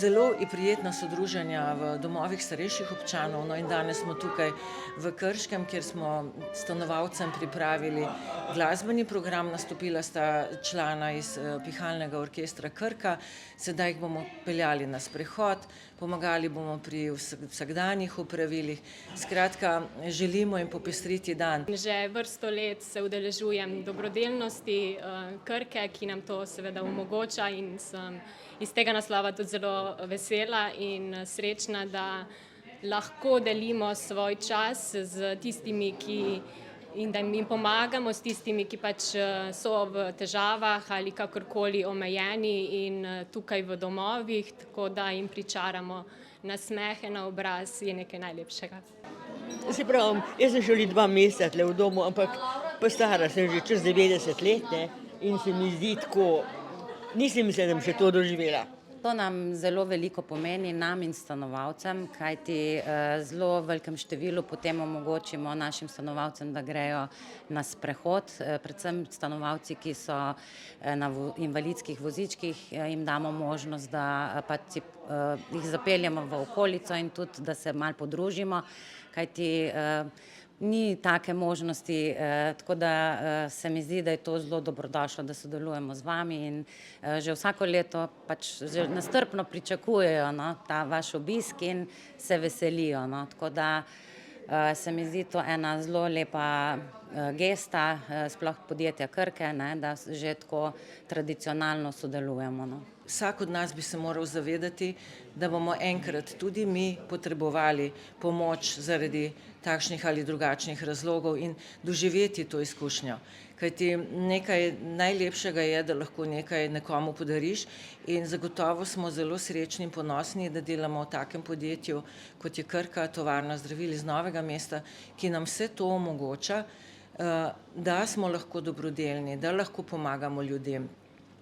Zelo je prijetna so druženja v domovih starejših občanov, no in danes smo tukaj v Krškem, kjer smo stanovalcem pripravili glasbeni program, nastopila sta člana iz pihalnega orkestra Krka, sedaj jih bomo peljali na sprehod, pomagali bomo pri vsakdanjih opravilih, skratka, želimo jim popestriti dan. Že vrsto let se udeležujem dobrodelnosti Krke, ki nam to seveda omogoča, in sem iz tega naslova tudi zelo vesela in srečna, da lahko delimo svoj čas z tistimi, in da jim pomagamo, s tistimi, ki pač so v težavah ali kakorkoli omejeni in tukaj v domovih, tako da jim pričaramo nasmehe na obraz, je nekaj najlepšega. Se pravi, jaz sem šele 2 meseca tule v domu, ampak pa stara sem že čez 90 let, ne, in se mi zdi tako, nisem mislila, da bom še to doživela. To nam zelo veliko pomeni, nam in stanovalcem, kajti zelo velikem številu potem omogočimo našim stanovalcem, da grejo na sprehod, predvsem stanovalci, ki so na invalidskih vozičkih, jim damo možnost, da pač jih zapeljemo v okolico in tudi, da se malo podružimo, kajti ni take možnosti, tako da se mi zdi, da je to zelo dobrodošlo, da sodelujemo z vami in že vsako leto pač že nestrpno pričakujejo, no, ta vaš obisk in se veselijo, no, tako da se mi zdi to ena zelo lepa gesta, sploh podjetja Krke, ne, da že tako tradicionalno sodelujemo, no. Vsak od nas bi se moral zavedati, da bomo enkrat tudi mi potrebovali pomoč zaradi takšnih ali drugačnih razlogov in doživeti to izkušnjo. Kajti nekaj najlepšega je, da lahko nekaj nekomu podariš, in zagotovo smo zelo srečni in ponosni, da delamo v takem podjetju, kot je Krka, tovarna zdravil iz Novega mesta, ki nam vse to omogoča, da smo lahko dobrodelni, da lahko pomagamo ljudem.